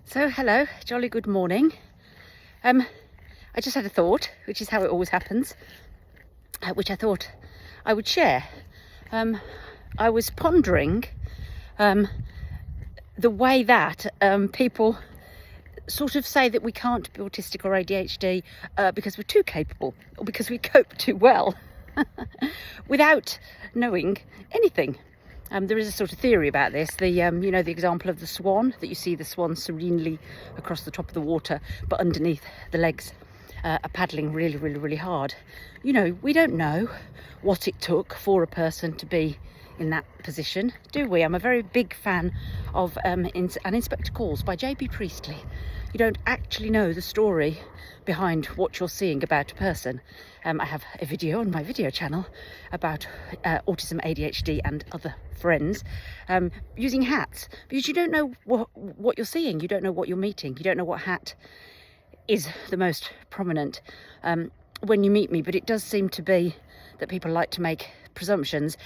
So hello, jolly good morning. I just had a thought, which is how it always happens, which I thought I would share. I was pondering the way that people sort of say that we can't be autistic or ADHD because we're too capable or because we cope too well without knowing anything. There is a sort of theory about this. The example of the swan, that you see the swan serenely across the top of the water, but underneath the legs are paddling really, really, really hard. We don't know what it took for a person to be in that position, do we? I'm a very big fan of An Inspector Calls by J.B. Priestley. You don't actually know the story behind what you're seeing about a person. I have a video on my video channel about autism, ADHD and other friends using hats, because you don't know what you're seeing, you don't know what you're meeting, you don't know what hat is the most prominent when you meet me. But it does seem to be that people like to make presumptions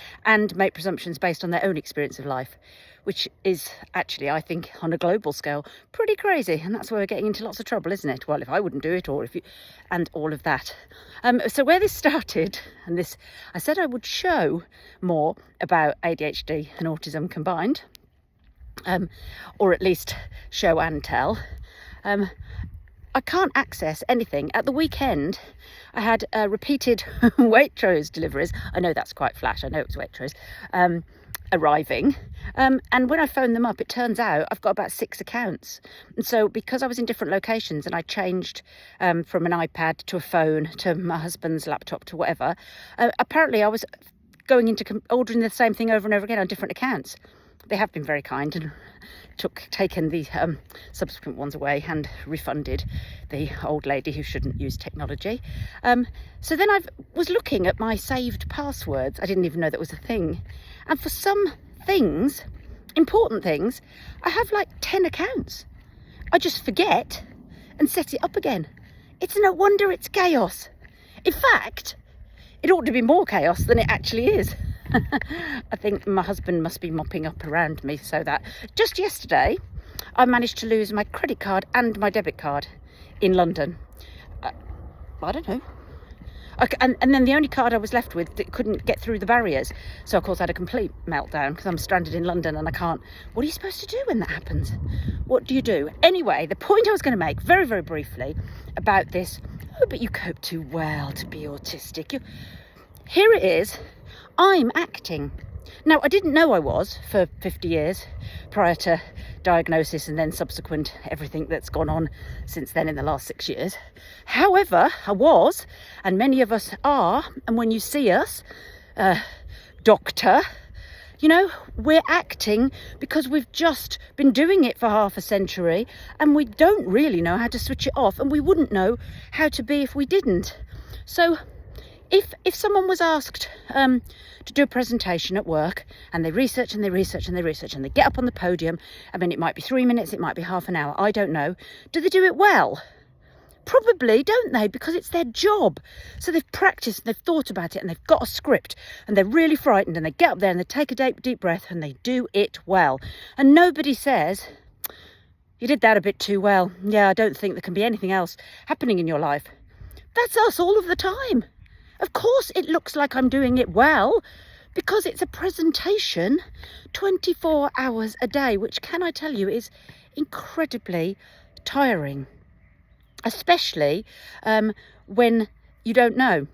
based on their own experience of life, which is actually, I think, on a global scale, pretty crazy. And that's where we're getting into lots of trouble, isn't it? Well, if I wouldn't do it, or if you, and all of that. So where this started, and this, I said I would show more about ADHD and autism combined, or at least show and tell. I can't access anything. At the weekend, I had repeated Waitrose deliveries. I know that's quite flash. I know it was Waitrose arriving. And when I phoned them up, it turns out I've got about 6 accounts. And so because I was in different locations and I changed from an iPad to a phone to my husband's laptop to whatever, apparently I was going into ordering the same thing over and over again on different accounts. They have been very kind and taken the subsequent ones away and refunded the old lady who shouldn't use technology. So then I was looking at my saved passwords. I didn't even know that was a thing. And for some things, important things, I have like 10 accounts. I just forget and set it up again. It's no wonder it's chaos. In fact, it ought to be more chaos than it actually is. I think my husband must be mopping up around me, so that just yesterday I managed to lose my credit card and my debit card in London. I don't know. And then the only card I was left with that couldn't get through the barriers. So of course I had a complete meltdown because I'm stranded in London and I can't. What are you supposed to do when that happens? What do you do? Anyway, the point I was going to make very, very briefly about this, but you cope too well to be autistic. Here it is. I'm acting. Now, I didn't know I was for 50 years prior to diagnosis and then subsequent everything that's gone on since then in the last 6 years. However, I was, and many of us are, and when you see us, doctor, we're acting because we've just been doing it for half a century and we don't really know how to switch it off, and we wouldn't know how to be if we didn't. So if someone was asked to do a presentation at work and they research and they research and they research and they get up on the podium, I mean, it might be 3 minutes, it might be half an hour, I don't know. Do they do it well? Probably, don't they? Because it's their job. So they've practiced and they've thought about it and they've got a script and they're really frightened and they get up there and they take a deep breath and they do it well. And nobody says, you did that a bit too well. Yeah, I don't think there can be anything else happening in your life. That's us all of the time. Of course it looks like I'm doing it well because it's a presentation 24 hours a day, which, can I tell you, is incredibly tiring, especially when you don't know.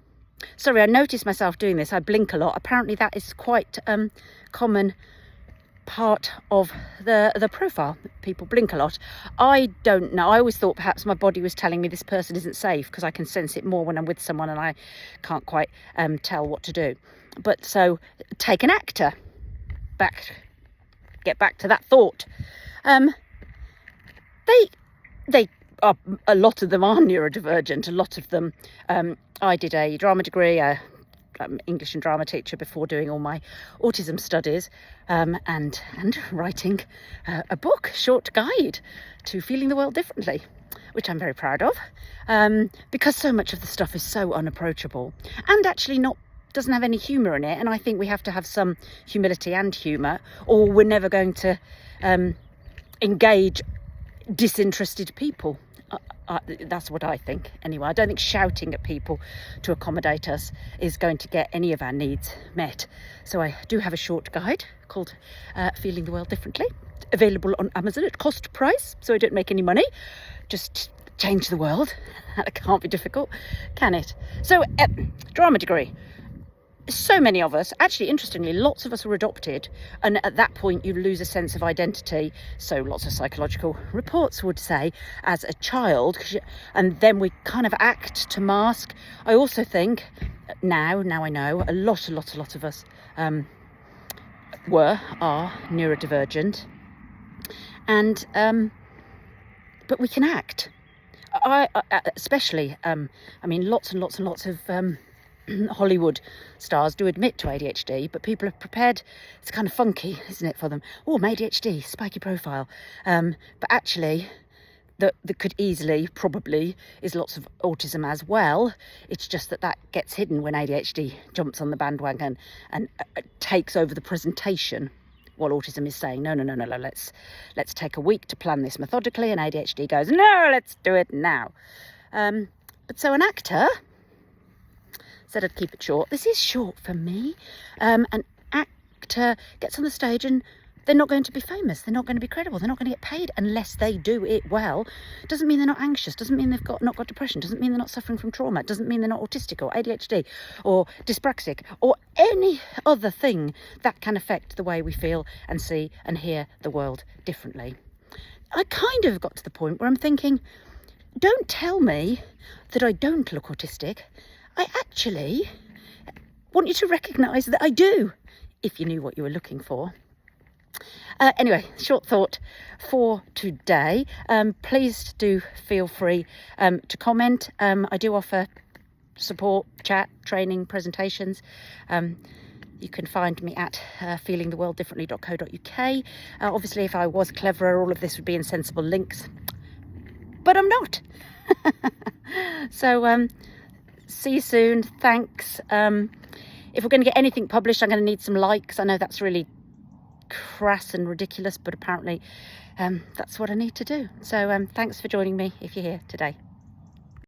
Sorry, I noticed myself doing this. I blink a lot. Apparently that is quite common part of the profile. People blink a lot. I don't know. I always thought perhaps my body was telling me this person isn't safe because I can sense it more when I'm with someone and I can't quite tell what to do. But so take an actor. Get back to that thought. They are, a lot of them are neurodivergent. A lot of them. I did a drama degree. English and drama teacher before doing all my autism studies, and writing a book, short guide to feeling the world differently, which I'm very proud of, because so much of the stuff is so unapproachable and actually doesn't have any humour in it. And I think we have to have some humility and humour, or we're never going to engage disinterested people. That's what I think anyway. I don't think shouting at people to accommodate us is going to get any of our needs met. So I do have a short guide called Feeling the World Differently, available on Amazon at cost price, so I don't make any money. Just change the world. That can't be difficult, can it? So drama degree. So many of us, actually interestingly, lots of us were adopted, and at that point you lose a sense of identity, so lots of psychological reports would say, as a child, and then we kind of act to mask. I also think now I know a lot of us are neurodivergent, and but we can act. I especially lots and lots of Hollywood stars do admit to ADHD, but people are prepared. It's kind of funky, isn't it, for them? Oh, I'm ADHD, spiky profile. But actually, that could easily, probably, is lots of autism as well. It's just that gets hidden when ADHD jumps on the bandwagon and takes over the presentation, while autism is saying, no, let's take a week to plan this methodically, and ADHD goes, no, let's do it now. But so an actor said I'd keep it short. This is short for me. An actor gets on the stage and they're not going to be famous. They're not going to be credible. They're not going to get paid unless they do it well. Doesn't mean they're not anxious. Doesn't mean they've not got depression. Doesn't mean they're not suffering from trauma. Doesn't mean they're not autistic or ADHD or dyspraxic or any other thing that can affect the way we feel and see and hear the world differently. I kind of got to the point where I'm thinking, don't tell me that I don't look autistic. I actually want you to recognise that I do, if you knew what you were looking for. Anyway, short thought for today. Please do feel free to comment. I do offer support, chat, training, presentations. You can find me at feelingtheworlddifferently.co.uk. Obviously, if I was cleverer, all of this would be in sensible links, but I'm not. So, see you soon. Thanks. If we're going to get anything published, I'm going to need some likes. I know that's really crass and ridiculous, but apparently that's what I need to do. So thanks for joining me if you're here today.